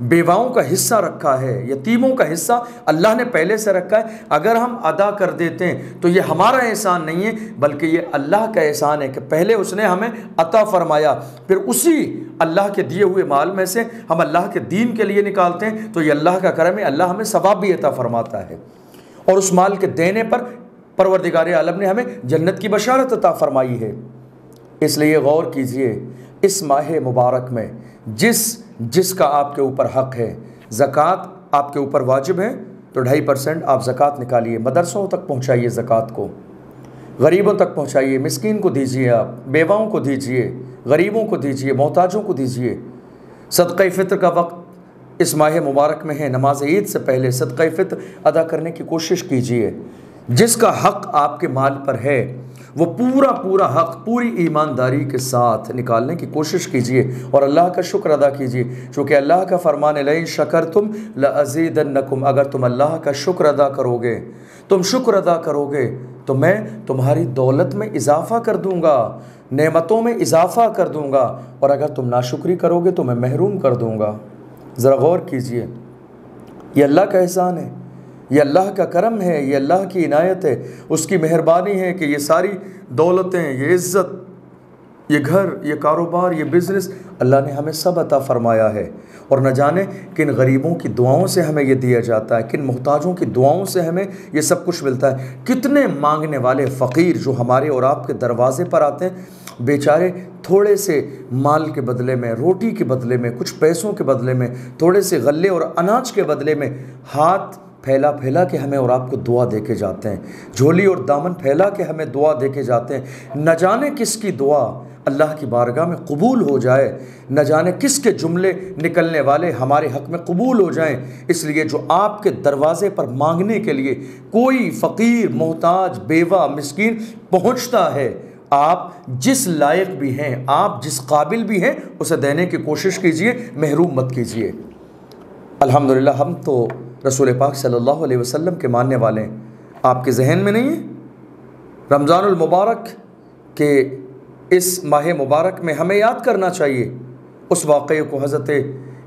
بیواؤں کا حصہ رکھا ہے، یتیموں کا حصہ اللہ نے پہلے سے رکھا ہے، اگر ہم ادا کر دیتے ہیں تو یہ ہمارا احسان نہیں ہے بلکہ یہ اللہ کا احسان ہے کہ پہلے اس نے ہمیں عطا فرمایا، پھر اسی اللہ کے دیے ہوئے مال میں سے ہم اللہ کے دین کے لیے نکالتے ہیں تو یہ اللہ کا کرم ہے، اللہ ہمیں ثواب بھی عطا فرماتا ہے، اور اس مال کے دینے پر پروردگار عالم نے ہمیں جنت کی بشارت عطا فرمائی ہے۔ اس لیے غور کیجئے، اس ماہ مبارک میں جس کا آپ کے اوپر حق ہے، زکوٰۃ آپ کے اوپر واجب ہے تو 2.5% آپ زکوٰۃ نکالیے، مدرسوں تک پہنچائیے، زکوٰۃ کو غریبوں تک پہنچائیے، مسکین کو دیجئے، آپ بیواؤں کو دیجئے، غریبوں کو دیجئے، محتاجوں کو دیجئے۔ صدقہ فطر کا وقت اس ماہ مبارک میں ہے، نماز عید سے پہلے صدقہ فطر ادا کرنے کی کوشش کیجئے۔ جس کا حق آپ کے مال پر ہے وہ پورا حق پوری ایمانداری کے ساتھ نکالنے کی کوشش کیجئے اور اللہ کا شکر ادا کیجئے، چونکہ اللہ کا فرمان ہے لئن شکرتم لازیدنکم، اگر تم اللہ کا شکر ادا کرو گے، تم شکر ادا کرو گے تو میں تمہاری دولت میں اضافہ کر دوں گا، نعمتوں میں اضافہ کر دوں گا، اور اگر تم ناشکری کرو گے تو میں محروم کر دوں گا۔ ذرا غور کیجئے، یہ اللہ کا احسان ہے، یہ اللہ کا کرم ہے، یہ اللہ کی عنایت ہے، اس کی مہربانی ہے کہ یہ ساری دولتیں، یہ عزت، یہ گھر، یہ کاروبار، یہ بزنس اللہ نے ہمیں سب عطا فرمایا ہے، اور نہ جانے کن غریبوں کی دعاؤں سے ہمیں یہ دیا جاتا ہے، کن محتاجوں کی دعاؤں سے ہمیں یہ سب کچھ ملتا ہے۔ کتنے مانگنے والے فقیر جو ہمارے اور آپ کے دروازے پر آتے ہیں، بیچارے تھوڑے سے مال کے بدلے میں، روٹی کے بدلے میں، کچھ پیسوں کے بدلے میں، تھوڑے سے غلے اور اناج کے بدلے میں ہاتھ پھیلا کے ہمیں اور آپ کو دعا دے کے جاتے ہیں، جھولی اور دامن پھیلا کے ہمیں دعا دے کے جاتے ہیں۔ نہ جانے کس کی دعا اللہ کی بارگاہ میں قبول ہو جائے، نہ جانے کس کے جملے نکلنے والے ہمارے حق میں قبول ہو جائیں۔ اس لیے جو آپ کے دروازے پر مانگنے کے لیے کوئی فقیر، محتاج، بیوہ، مسکین پہنچتا ہے، آپ جس لائق بھی ہیں، آپ جس قابل بھی ہیں، اسے دینے کی کوشش کیجئے، محروم مت کیجئے۔ الحمدللہ ہم تو رسول پاک صلی اللہ علیہ وسلم کے ماننے والے ہیں، آپ کے ذہن میں نہیں ہے؟ رمضان المبارک کے اس ماہ مبارک میں ہمیں یاد کرنا چاہیے اس واقعے کو۔ حضرت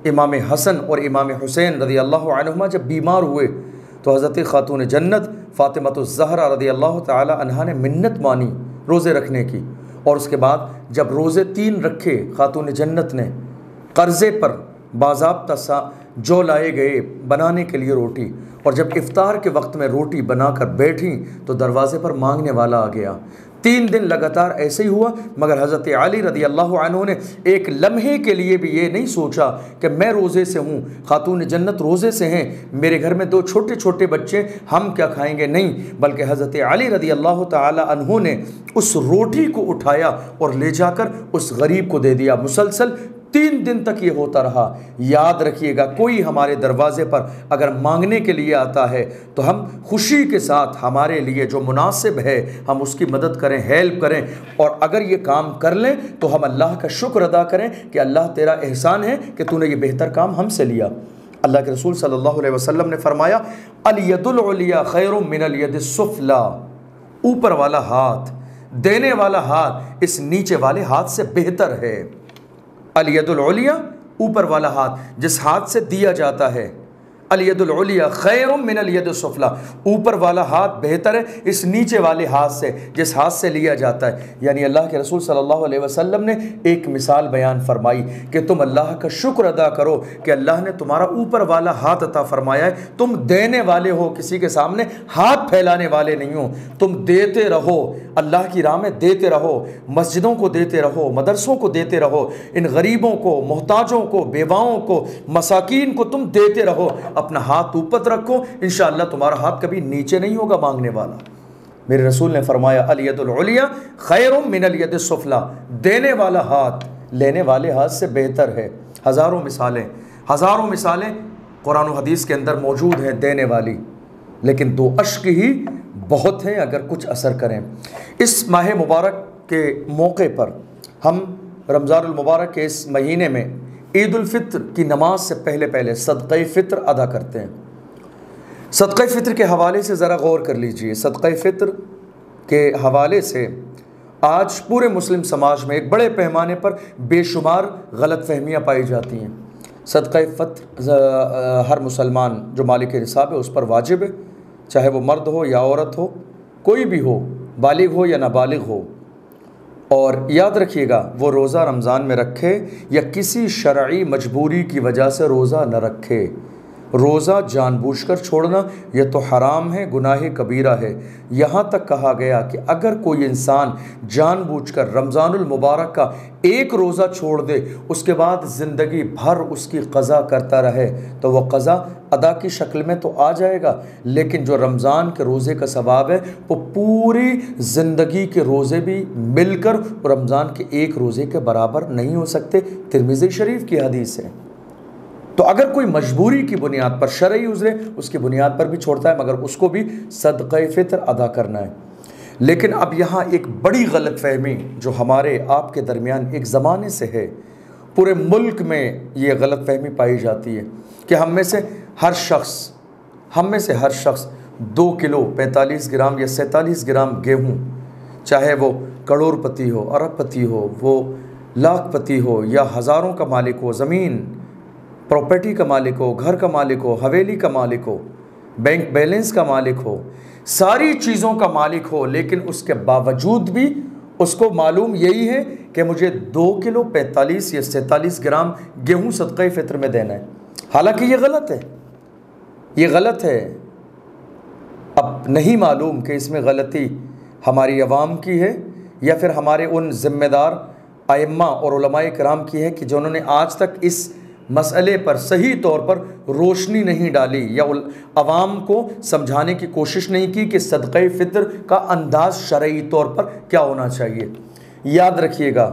امام حسن اور امام حسین رضی اللہ عنہما جب بیمار ہوئے تو حضرت خاتون جنت فاطمۃ الزہرا رضی اللہ تعالی عنہا نے منت مانی روزے رکھنے کی، اور اس کے بعد جب روزے 3 رکھے خاتون جنت نے، قرضے پر باضابطہ جو لائے گئے بنانے کے لیے روٹی، اور جب افطار کے وقت میں روٹی بنا کر بیٹھیں تو دروازے پر مانگنے والا آ گیا۔ 3 دن لگاتار ایسے ہی ہوا، مگر حضرت علی رضی اللہ عنہ نے ایک لمحے کے لیے بھی یہ نہیں سوچا کہ میں روزے سے ہوں، خاتون جنت روزے سے ہیں، میرے گھر میں 2 چھوٹے بچے، ہم کیا کھائیں گے، نہیں، بلکہ حضرت علی رضی اللہ تعالی عنہ نے اس روٹی کو اٹھایا اور لے جا کر اس غریب کو دے دیا۔ مسلسل 3 دن تک یہ ہوتا رہا۔ یاد رکھیے گا، کوئی ہمارے دروازے پر اگر مانگنے کے لیے آتا ہے تو ہم خوشی کے ساتھ ہمارے لیے جو مناسب ہے ہم اس کی مدد کریں، ہیلپ کریں، اور اگر یہ کام کر لیں تو ہم اللہ کا شکر ادا کریں کہ اللہ تیرا احسان ہے کہ تو نے یہ بہتر کام ہم سے لیا۔ اللہ کے رسول صلی اللہ علیہ وسلم نے فرمایا الید العلیٰ خیر من الید السفلی، اوپر والا ہاتھ، دینے والا ہاتھ اس نیچے والے ہاتھ سے بہتر ہے۔ الید العلیٰ، اوپر والا ہاتھ، جس ہاتھ سے دیا جاتا ہے، الید العلیٰ خیر من الید السفلی، اوپر والا ہاتھ بہتر ہے اس نیچے والے ہاتھ سے جس ہاتھ سے لیا جاتا ہے۔ یعنی اللہ کے رسول صلی اللہ علیہ وسلم نے ایک مثال بیان فرمائی کہ تم اللہ کا شکر ادا کرو کہ اللہ نے تمہارا اوپر والا ہاتھ عطا فرمایا ہے، تم دینے والے ہو، کسی کے سامنے ہاتھ پھیلانے والے نہیں ہو، تم دیتے رہو، اللہ کی راہ میں دیتے رہو، مسجدوں کو دیتے رہو، مدرسوں کو دیتے رہو، ان غریبوں کو، محتاجوں کو، بیواؤں کو، مساکین کو تم دیتے رہو، اپنا ہاتھ اوپر رکھو، انشاءاللہ تمہارا ہاتھ کبھی نیچے نہیں ہوگا مانگنے والا۔ میرے رسول نے فرمایا الید العلیٰ خیر من الید السفلی، دینے والا ہاتھ لینے والے ہاتھ سے بہتر ہے۔ ہزاروں مثالیں قرآن و حدیث کے اندر موجود ہیں دینے والی، لیکن 2 اشک ہی بہت ہیں اگر کچھ اثر کریں۔ اس ماہ مبارک کے موقع پر ہم رمضان المبارک کے اس مہینے میں عید الفطر کی نماز سے پہلے صدقہ فطر ادا کرتے ہیں۔ صدقہ فطر کے حوالے سے ذرا غور کر لیجئے۔ صدقہ فطر کے حوالے سے آج پورے مسلم سماج میں ایک بڑے پیمانے پر بے شمار غلط فہمیاں پائی جاتی ہیں۔ صدقہ فطر ہر مسلمان جو مالک نصاب ہے اس پر واجب ہے، چاہے وہ مرد ہو یا عورت ہو، کوئی بھی ہو، بالغ ہو یا نابالغ ہو۔ اور یاد رکھیے گا وہ روزہ رمضان میں رکھے یا کسی شرعی مجبوری کی وجہ سے روزہ نہ رکھے۔ روزہ جان بوجھ کر چھوڑنا یہ تو حرام ہے، گناہ کبیرہ ہے۔ یہاں تک کہا گیا کہ اگر کوئی انسان جان بوجھ کر رمضان المبارک کا ایک روزہ چھوڑ دے، اس کے بعد زندگی بھر اس کی قضا کرتا رہے تو وہ قضا ادا کی شکل میں تو آ جائے گا، لیکن جو رمضان کے روزے کا ثواب ہے وہ پوری زندگی کے روزے بھی مل کر رمضان کے ایک روزے کے برابر نہیں ہو سکتے۔ ترمذی شریف کی حدیث ہے۔ تو اگر کوئی مجبوری کی بنیاد پر، شرعی عذر اس کی بنیاد پر بھی چھوڑتا ہے، مگر اس کو بھی صدقہ فطر ادا کرنا ہے۔ لیکن اب یہاں ایک بڑی غلط فہمی جو ہمارے آپ کے درمیان ایک زمانے سے ہے، پورے ملک میں یہ غلط فہمی پائی جاتی ہے کہ ہم میں سے ہر شخص 2 کلو 45 گرام یا 47 گرام گیہوں، چاہے وہ کروڑ پتی ہو، ارب پتی ہو، وہ لاکھ پتی ہو یا ہزاروں کا مالک ہو، زمین پراپرٹی کا مالک ہو، گھر کا مالک ہو، حویلی کا مالک ہو، بینک بیلنس کا مالک ہو، ساری چیزوں کا مالک ہو، لیکن اس کے باوجود بھی اس کو معلوم یہی ہے کہ مجھے 2 کلو 45 یا 47 گرام گیہوں صدقہ فطر میں دینا ہے، حالانکہ یہ غلط ہے۔ اب نہیں معلوم کہ اس میں غلطی ہماری عوام کی ہے یا پھر ہمارے ان ذمہ دار ائمہ اور علماء کرام کی ہے کہ جنہوں نے آج تک اس مسئلے پر صحیح طور پر روشنی نہیں ڈالی یا عوام کو سمجھانے کی کوشش نہیں کی کہ صدقہ فطر کا انداز شرعی طور پر کیا ہونا چاہیے۔ یاد رکھیے گا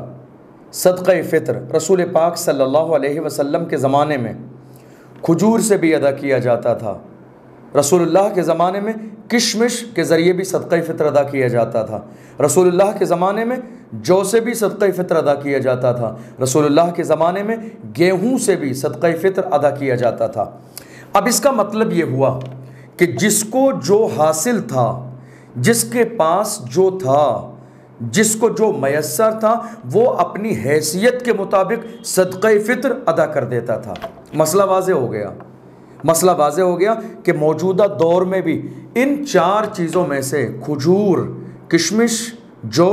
صدقہ فطر رسول پاک صلی اللہ علیہ وسلم کے زمانے میں کھجور سے بھی ادا کیا جاتا تھا، رسول اللہ کے زمانے میں کشمش کے ذریعے بھی صدقہ فطر ادا کیا جاتا تھا، رسول اللہ کے زمانے میں جو سے بھی صدقہ فطر ادا کیا جاتا تھا، رسول اللہ کے زمانے میں گیہوں سے بھی صدقہ فطر ادا کیا جاتا تھا۔ اب اس کا مطلب یہ ہوا کہ جس کو جو حاصل تھا، جس کے پاس جو تھا، جس کو جو میسر تھا، وہ اپنی حیثیت کے مطابق صدقہ فطر ادا کر دیتا تھا۔ مسئلہ واضح ہو گیا کہ موجودہ دور میں بھی ان 4 چیزوں میں سے کھجور، کشمش، جو،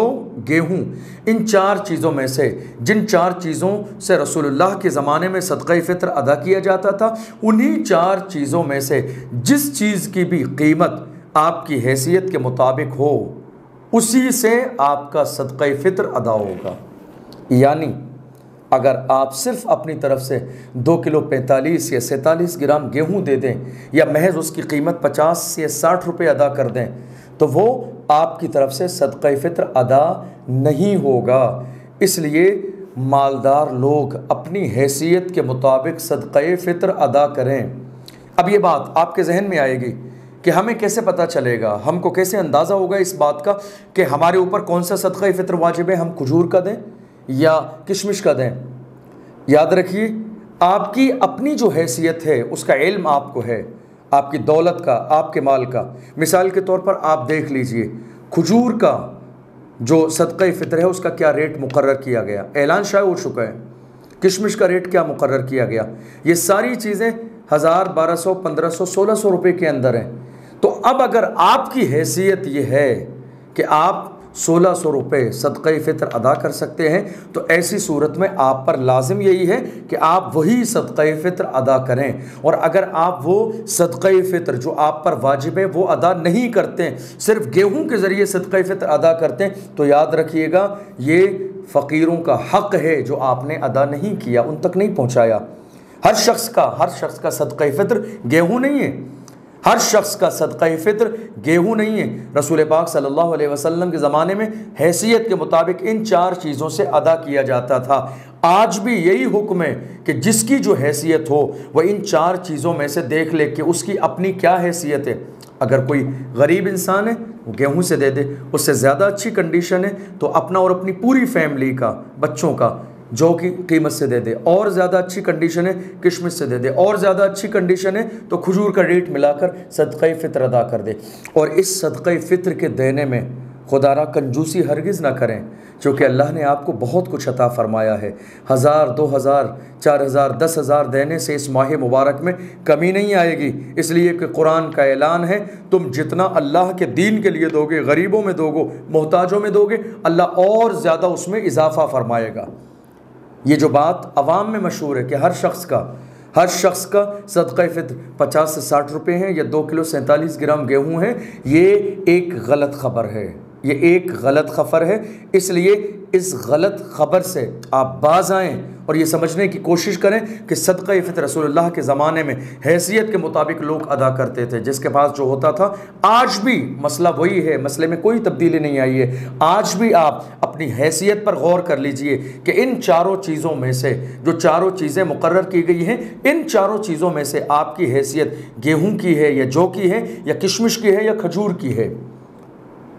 گیہوں، ان 4 چیزوں میں سے جن 4 چیزوں سے رسول اللہ کے زمانے میں صدقہ فطر ادا کیا جاتا تھا، انہی 4 چیزوں میں سے جس چیز کی بھی قیمت آپ کی حیثیت کے مطابق ہو، اسی سے آپ کا صدقہ فطر ادا ہوگا۔ یعنی اگر آپ صرف اپنی طرف سے 2 کلو 45 یا 47 گرام گیہوں دے دیں یا محض اس کی قیمت 50 یا 60 روپے ادا کر دیں تو وہ آپ کی طرف سے صدقہ فطر ادا نہیں ہوگا۔ اس لیے مالدار لوگ اپنی حیثیت کے مطابق صدقہ فطر ادا کریں۔ اب یہ بات آپ کے ذہن میں آئے گی کہ ہمیں کیسے پتہ چلے گا، ہم کو کیسے اندازہ ہوگا اس بات کا کہ ہمارے اوپر کون سا صدقہ فطر واجب ہے، ہم کھجور کا دیں یا کشمش کا دیں۔ یاد رکھیے آپ کی اپنی جو حیثیت ہے اس کا علم آپ کو ہے، آپ کی دولت کا، آپ کے مال کا۔ مثال کے طور پر آپ دیکھ لیجئے کھجور کا جو صدقہ فطر ہے اس کا کیا ریٹ مقرر کیا گیا، اعلان شائع ہو چکا ہے۔ کشمش کا ریٹ کیا مقرر کیا گیا، یہ ساری چیزیں 1000، 1200، 1500، 1600 روپے کے اندر ہیں۔ تو اب اگر آپ کی حیثیت یہ ہے کہ آپ 1600 روپے صدقہ فطر ادا کر سکتے ہیں تو ایسی صورت میں آپ پر لازم یہی ہے کہ آپ وہی صدقہ فطر ادا کریں۔ اور اگر آپ وہ صدقہ فطر جو آپ پر واجب ہے وہ ادا نہیں کرتے، صرف گیہوں کے ذریعے صدقہ فطر ادا کرتے ہیں، تو یاد رکھیے گا یہ فقیروں کا حق ہے جو آپ نے ادا نہیں کیا، ان تک نہیں پہنچایا۔ ہر شخص کا صدقہ فطر گیہوں نہیں ہے، ہر شخص کا صدقہ فطر گیہوں نہیں ہے۔ رسول پاک صلی اللہ علیہ وسلم کے زمانے میں حیثیت کے مطابق ان 4 چیزوں سے ادا کیا جاتا تھا۔ آج بھی یہی حکم ہے کہ جس کی جو حیثیت ہو وہ ان 4 چیزوں میں سے دیکھ لے کہ اس کی اپنی کیا حیثیت ہے۔ اگر کوئی غریب انسان ہے وہ گیہوں سے دے دے، اس سے زیادہ اچھی کنڈیشن ہے تو اپنا اور اپنی پوری فیملی کا، بچوں کا جو کی قیمت سے دے دے، اور زیادہ اچھی کنڈیشن ہے کشمش سے دے دے، اور زیادہ اچھی کنڈیشن ہے تو کھجور کا ریٹ ملا کر صدقہ فطر ادا کر دے۔ اور اس صدقہ فطر کے دینے میں خدا کنجوسی ہرگز نہ کریں، چونکہ اللہ نے آپ کو بہت کچھ عطا فرمایا ہے۔ 1000 2000 4000 10,000 دینے سے اس ماہ مبارک میں کمی نہیں آئے گی، اس لیے کہ قرآن کا اعلان ہے تم جتنا اللہ کے دین کے لیے دو گے، غریبوں میں دو گے، محتاجوں میں دو گے، اللہ اور زیادہ اس میں اضافہ فرمائے گا۔ یہ جو بات عوام میں مشہور ہے کہ ہر شخص کا صدقہ فطر 50 سے 60 روپے ہیں یا 2 کلو 47 گرام گیہوں ہیں، یہ ایک غلط خبر ہے، یہ ایک غلط خبر ہے۔ اس لیے اس غلط خبر سے آپ باز آئیں اور یہ سمجھنے کی کوشش کریں کہ صدقہ فطر رسول اللہ کے زمانے میں حیثیت کے مطابق لوگ ادا کرتے تھے، جس کے پاس جو ہوتا تھا۔ آج بھی مسئلہ وہی ہے، مسئلے میں کوئی تبدیلی نہیں آئی ہے۔ آج بھی آپ اپنی حیثیت پر غور کر لیجئے کہ ان چاروں چیزوں میں سے جو چاروں چیزیں مقرر کی گئی ہیں، ان چاروں چیزوں میں سے آپ کی حیثیت گیہوں کی ہے یا جو کی ہے یا کشمش کی ہے یا کھجور کی ہے۔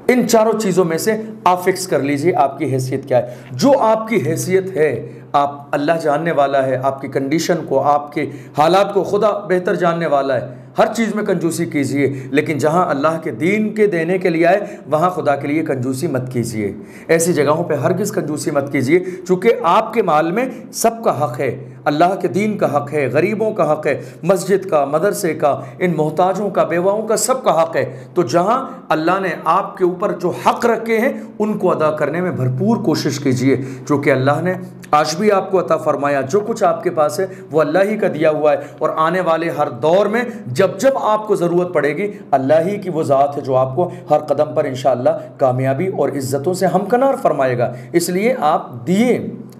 ان چاروں چیزوں میں سے آپ فکس کر لیجئے آپ کی حیثیت کیا ہے۔ جو آپ کی حیثیت ہے، آپ اللہ جاننے والا ہے، آپ کی کنڈیشن کو، آپ کے حالات کو خدا بہتر جاننے والا ہے۔ ہر چیز میں کنجوسی کیجئے، لیکن جہاں اللہ کے دین کے دینے کے لیے آئے وہاں خدا کے لیے کنجوسی مت کیجئے۔ ایسی جگہوں پہ ہرگز کنجوسی مت کیجئے، چونکہ آپ کے مال میں سب کا حق ہے، اللہ کے دین کا حق ہے، غریبوں کا حق ہے، مسجد کا، مدرسے کا، ان محتاجوں کا، بیواؤں کا، سب کا حق ہے۔ تو جہاں اللہ نے آپ کے اوپر جو حق رکھے ہیں ان کو ادا کرنے میں بھرپور کوشش کیجئے، چونکہ اللہ نے آج بھی آپ کو عطا فرمایا۔ جو کچھ آپ کے پاس ہے وہ اللہ ہی کا دیا ہوا ہے، اور آنے والے ہر دور میں جب آپ کو ضرورت پڑے گی، اللہ ہی کی وہ ذات ہے جو آپ کو ہر قدم پر انشاءاللہ کامیابی اور عزتوں سے ہمکنار فرمائے گا۔ اس لیے آپ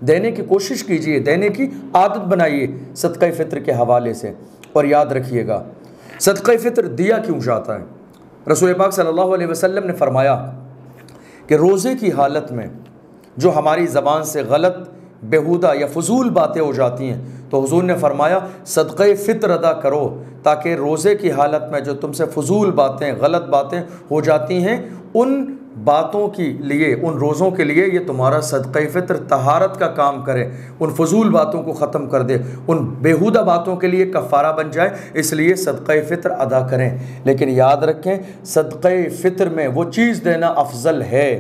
دینے کی کوشش کیجئے، دینے کی عادت بنائیے صدقہ فطر کے حوالے سے۔ اور یاد رکھیے گا صدقہ فطر دیا کیوں جاتا ہے۔ رسول پاک صلی اللہ علیہ وسلم نے فرمایا کہ روزے کی حالت میں جو ہماری زبان سے غلط، بیہودہ یا فضول باتیں ہو جاتی ہیں، تو حضور نے فرمایا صدقہ فطر ادا کرو، تاکہ روزے کی حالت میں جو تم سے فضول باتیں، غلط باتیں ہو جاتی ہیں، ان باتوں کے لیے، ان روزوں کے لیے یہ تمہارا صدقہ فطر طہارت کا کام کرے، ان فضول باتوں کو ختم کر دے، ان بیہودہ باتوں کے لیے کفارہ بن جائے۔ اس لیے صدقہ فطر ادا کریں، لیکن یاد رکھیں صدقہ فطر میں وہ چیز دینا افضل ہے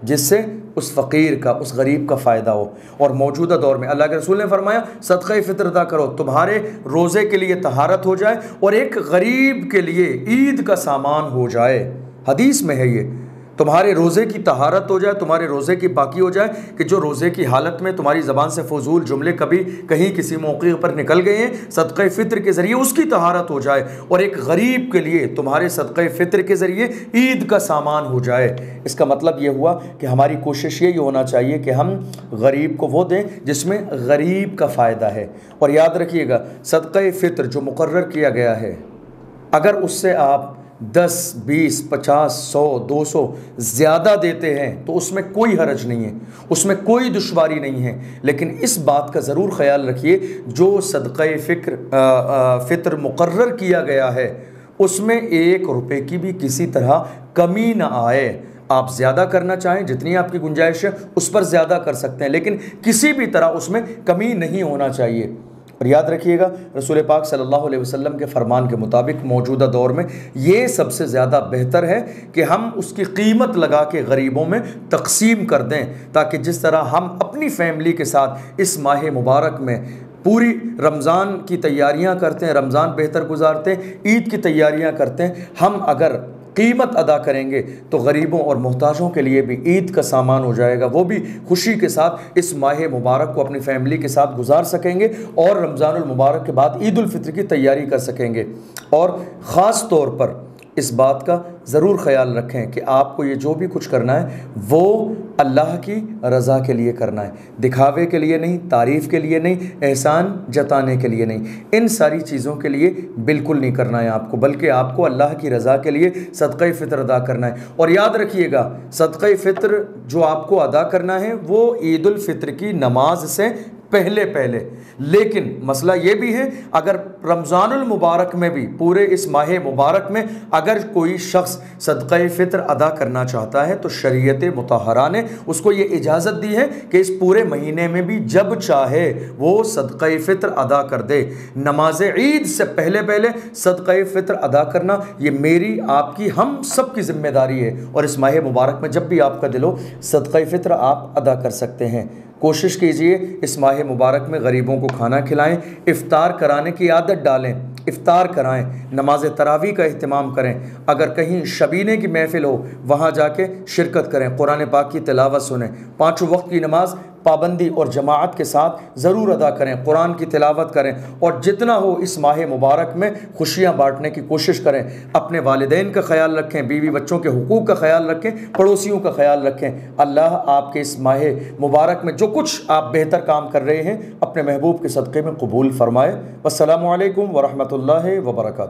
جس سے اس فقیر کا، اس غریب کا فائدہ ہو۔ اور موجودہ دور میں اللہ کے رسول نے فرمایا صدقہ فطر ادا کرو، تمہارے روزے کے لیے طہارت ہو جائے اور ایک غریب کے لیے عید کا سامان ہو جائے۔ حدیث میں ہے یہ، تمہارے روزے کی طہارت ہو جائے، تمہارے روزے کی پاکی ہو جائے، کہ جو روزے کی حالت میں تمہاری زبان سے فضول جملے کبھی کہیں کسی موقع پر نکل گئے ہیں، صدقہ فطر کے ذریعے اس کی طہارت ہو جائے، اور ایک غریب کے لیے تمہارے صدقہ فطر کے ذریعے عید کا سامان ہو جائے۔ اس کا مطلب یہ ہوا کہ ہماری کوشش یہ ہونا چاہیے کہ ہم غریب کو وہ دیں جس میں غریب کا فائدہ ہے۔ اور یاد رکھیے گا صدقہ فطر جو مقرر کیا گیا ہے، اگر اس سے آپ 10 20 50 100 200 زیادہ دیتے ہیں تو اس میں کوئی حرج نہیں ہے، اس میں کوئی دشواری نہیں ہے، لیکن اس بات کا ضرور خیال رکھیے جو صدقہ فطر مقرر کیا گیا ہے اس میں 1 روپے کی بھی کسی طرح کمی نہ آئے۔ آپ زیادہ کرنا چاہیں، جتنی آپ کی گنجائش ہے اس پر زیادہ کر سکتے ہیں، لیکن کسی بھی طرح اس میں کمی نہیں ہونا چاہیے۔ اور یاد رکھیے گا رسول پاک صلی اللہ علیہ وسلم کے فرمان کے مطابق موجودہ دور میں یہ سب سے زیادہ بہتر ہے کہ ہم اس کی قیمت لگا کے غریبوں میں تقسیم کر دیں، تاکہ جس طرح ہم اپنی فیملی کے ساتھ اس ماہ مبارک میں پوری رمضان کی تیاریاں کرتے ہیں، رمضان بہتر گزارتے ہیں، عید کی تیاریاں کرتے ہیں، ہم اگر قیمت ادا کریں گے تو غریبوں اور محتاجوں کے لیے بھی عید کا سامان ہو جائے گا، وہ بھی خوشی کے ساتھ اس ماہ مبارک کو اپنی فیملی کے ساتھ گزار سکیں گے، اور رمضان المبارک کے بعد عید الفطر کی تیاری کر سکیں گے۔ اور خاص طور پر اس بات کا ضرور خیال رکھیں کہ آپ کو یہ جو بھی کچھ کرنا ہے وہ اللہ کی رضا کے لیے کرنا ہے، دکھاوے کے لیے نہیں، تعریف کے لیے نہیں، احسان جتانے کے لیے نہیں، ان ساری چیزوں کے لیے بالکل نہیں کرنا ہے آپ کو، بلکہ آپ کو اللہ کی رضا کے لیے صدقہ فطر ادا کرنا ہے۔ اور یاد رکھیے گا صدقہ فطر جو آپ کو ادا کرنا ہے وہ عید الفطر کی نماز سے پہلے پہلے۔ لیکن مسئلہ یہ بھی ہے اگر رمضان المبارک میں بھی پورے اس ماہ مبارک میں اگر کوئی شخص صدقہ فطر ادا کرنا چاہتا ہے تو شریعت مطہرہ نے اس کو یہ اجازت دی ہے کہ اس پورے مہینے میں بھی جب چاہے وہ صدقہ فطر ادا کر دے۔ نماز عید سے پہلے پہلے صدقہ فطر ادا کرنا یہ میری آپ کی ہم سب کی ذمہ داری ہے، اور اس ماہ مبارک میں جب بھی آپ کا دل ہو صدقہ فطر آپ ادا کر سکتے ہیں۔ کوشش کیجئے اس ماہ مبارک میں غریبوں کو کھانا کھلائیں، افطار کرانے کی عادت ڈالیں، افطار کرائیں، نماز تراویح کا اہتمام کریں، اگر کہیں شبینے کی محفل ہو وہاں جا کے شرکت کریں، قرآن پاک کی تلاوت سنیں، 5 وقت کی نماز پابندی اور جماعت کے ساتھ ضرور ادا کریں، قرآن کی تلاوت کریں، اور جتنا ہو اس ماہ مبارک میں خوشیاں بانٹنے کی کوشش کریں۔ اپنے والدین کا خیال رکھیں، بیوی بچوں کے حقوق کا خیال رکھیں، پڑوسیوں کا خیال رکھیں۔ اللہ آپ کے اس ماہ مبارک میں جو کچھ آپ بہتر کام کر رہے ہیں اپنے محبوب کے صدقے میں قبول فرمائے۔ والسلام علیکم ورحمۃ اللہ وبرکاتہ۔